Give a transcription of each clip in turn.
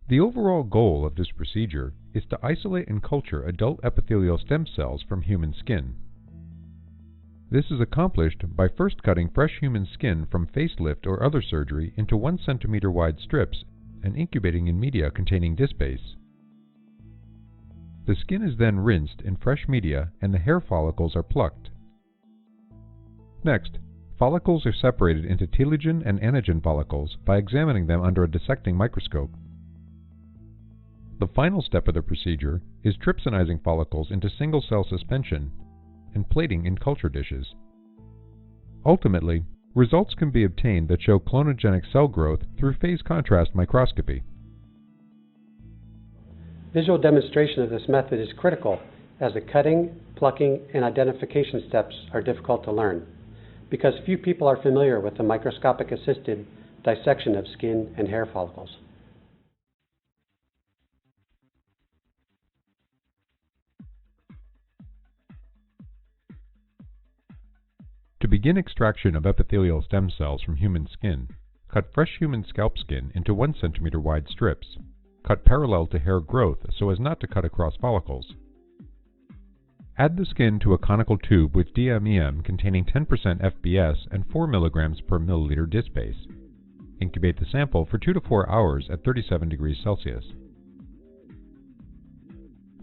The overall goal of this procedure is to isolate and culture adult epithelial stem cells from human skin. This is accomplished by first cutting fresh human skin from facelift or other surgery into 1 cm wide strips and incubating in media containing disc base. The skin is then rinsed in fresh media and the hair follicles are plucked. Next, follicles are separated into telogen and anagen follicles by examining them under a dissecting microscope. The final step of the procedure is trypsinizing follicles into single-cell suspension and plating in culture dishes. Ultimately, results can be obtained that show clonogenic cell growth through phase contrast microscopy. Visual demonstration of this method is critical as the cutting, plucking, and identification steps are difficult to learn, because few people are familiar with the microscopic assisted dissection of skin and hair follicles. To begin extraction of epithelial stem cells from human skin, cut fresh human scalp skin into 1 cm wide strips. Cut parallel to hair growth so as not to cut across follicles. Add the skin to a conical tube with DMEM containing 10% FBS and 4 mg per milliliter disc base. Incubate the sample for 2 to 4 hours at 37 degrees Celsius.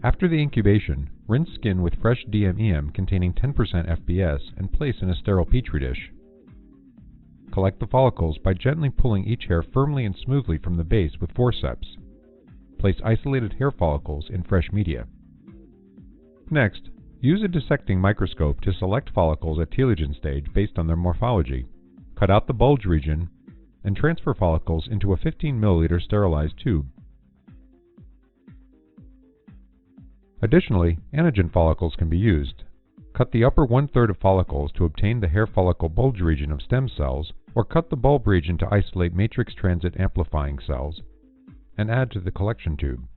After the incubation, rinse skin with fresh DMEM containing 10% FBS and place in a sterile petri dish. Collect the follicles by gently pulling each hair firmly and smoothly from the base with forceps. Place isolated hair follicles in fresh media. Next, use a dissecting microscope to select follicles at telogen stage based on their morphology. Cut out the bulge region and transfer follicles into a 15 ml sterilized tube. Additionally, anagen follicles can be used. Cut the upper 1/3 of follicles to obtain the hair follicle bulge region of stem cells, or cut the bulb region to isolate matrix transit amplifying cells, and add to the collection tube.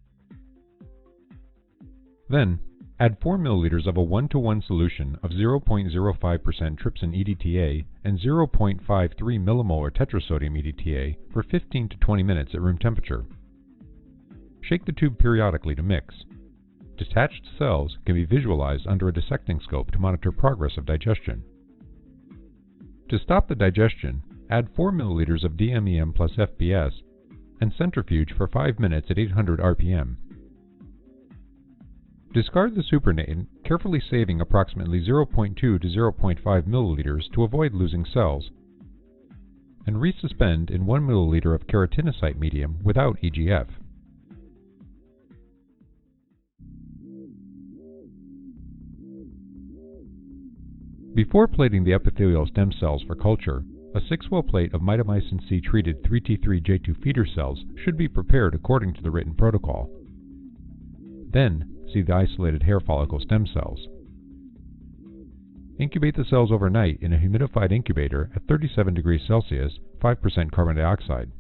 Then, add 4 ml of a 1:1 solution of 0.05% trypsin EDTA and 0.53 millimolar tetrasodium EDTA for 15 to 20 minutes at room temperature. Shake the tube periodically to mix. Detached cells can be visualized under a dissecting scope to monitor progress of digestion. To stop the digestion, add 4 ml of DMEM plus FBS and centrifuge for 5 minutes at 800 RPM. Discard the supernatant, carefully saving approximately 0.2 to 0.5 milliliters to avoid losing cells, and resuspend in 1 milliliter of keratinocyte medium without EGF. Before plating the epithelial stem cells for culture, a 6-well plate of mitomycin C treated 3T3J2 feeder cells should be prepared according to the written protocol. Then, see the isolated hair follicle stem cells. Incubate the cells overnight in a humidified incubator at 37 degrees Celsius, 5% carbon dioxide.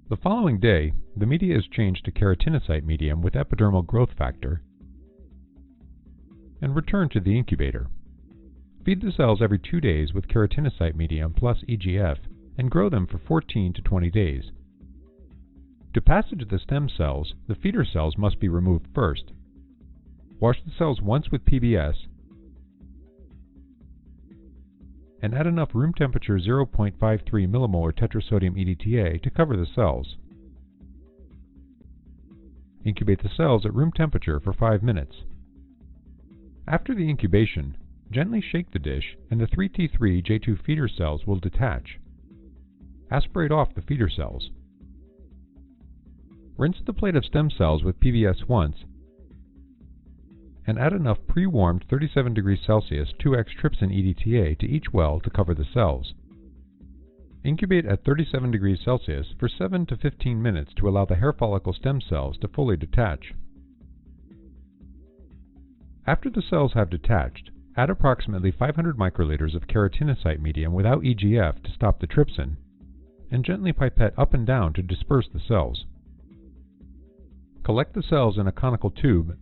The following day, the media is changed to keratinocyte medium with epidermal growth factor and returned to the incubator. Feed the cells every 2 days with keratinocyte medium plus EGF and grow them for 14 to 20 days. To passage the stem cells, the feeder cells must be removed first. Wash the cells once with PBS and add enough room temperature 0.53 millimolar tetrasodium EDTA to cover the cells. Incubate the cells at room temperature for 5 minutes. After the incubation, gently shake the dish and the 3T3J2 feeder cells will detach. Aspirate off the feeder cells. Rinse the plate of stem cells with PBS once and add enough pre-warmed 37 degrees Celsius 2x trypsin EDTA to each well to cover the cells. Incubate at 37 degrees Celsius for 7 to 15 minutes to allow the hair follicle stem cells to fully detach. After the cells have detached, add approximately 500 microliters of keratinocyte medium without EGF to stop the trypsin, and gently pipette up and down to disperse the cells. Collect the cells in a conical tube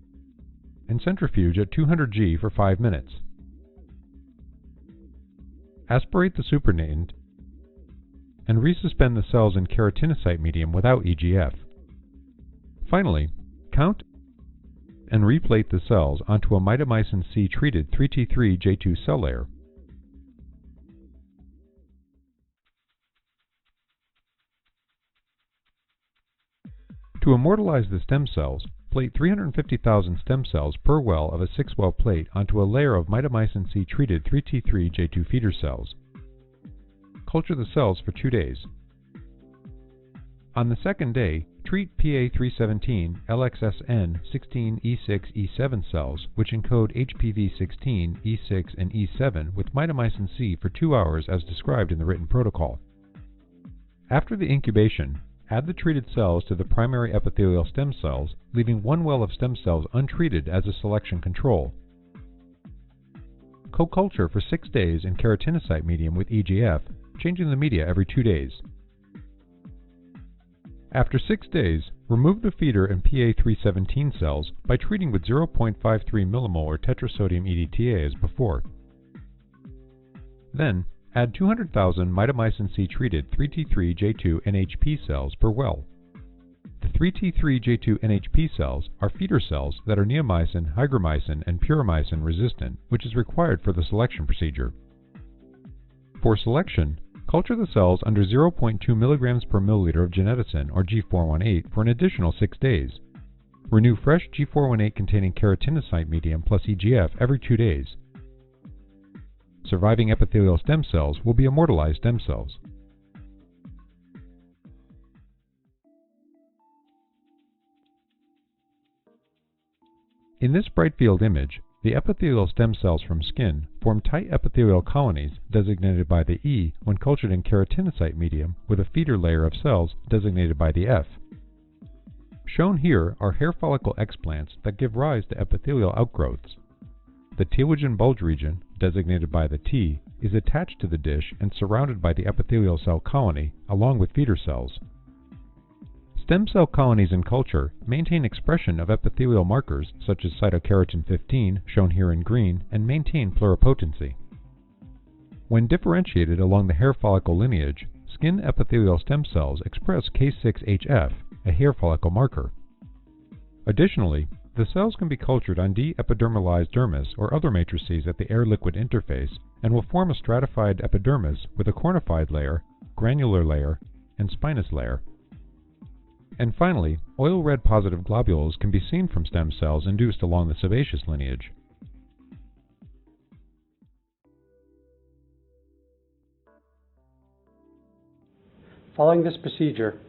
and centrifuge at 200 G for 5 minutes. Aspirate the supernatant and resuspend the cells in keratinocyte medium without EGF. Finally, count and replate the cells onto a mitomycin C treated 3T3J2 cell layer. To immortalize the stem cells, plate 350,000 stem cells per well of a 6-well plate onto a layer of mitomycin C treated 3T3J2 feeder cells. Culture the cells for 2 days. On the second day, treat PA317 LXSN 16E6E7 cells, which encode HPV16, E6, and E7 with mitomycin C for 2 hours as described in the written protocol. After the incubation, add the treated cells to the primary epithelial stem cells, leaving 1 well of stem cells untreated as a selection control. Co-culture for 6 days in keratinocyte medium with EGF, changing the media every 2 days. After 6 days, remove the feeder and PA317 cells by treating with 0.53 millimolar tetrasodium EDTA as before. Then, add 200,000 mitomycin C treated 3T3J2 NHP cells per well. The 3T3J2 NHP cells are feeder cells that are neomycin, hygromycin, and purimycin resistant, which is required for the selection procedure. For selection, culture the cells under 0.2 mg per milliliter of geneticin or G418 for an additional 6 days. Renew fresh G418 containing keratinocyte medium plus EGF every 2 days. Surviving epithelial stem cells will be immortalized stem cells. In this bright field image, the epithelial stem cells from skin form tight epithelial colonies designated by the E when cultured in keratinocyte medium with a feeder layer of cells designated by the F. Shown here are hair follicle explants that give rise to epithelial outgrowths. The telogen bulge region, designated by the T, is attached to the dish and surrounded by the epithelial cell colony along with feeder cells. Stem cell colonies in culture maintain expression of epithelial markers such as cytokeratin 15, shown here in green, and maintain pluripotency. When differentiated along the hair follicle lineage, skin epithelial stem cells express K6HF, a hair follicle marker. Additionally, the cells can be cultured on de-epidermalized dermis or other matrices at the air-liquid interface and will form a stratified epidermis with a cornified layer, granular layer, and spinous layer. And finally, oil red positive globules can be seen from stem cells induced along the sebaceous lineage. Following this procedure,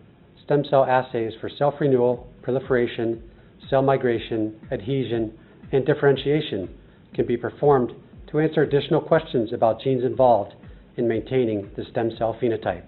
stem cell assays for self-renewal, proliferation, cell migration, adhesion, and differentiation can be performed to answer additional questions about genes involved in maintaining the stem cell phenotype.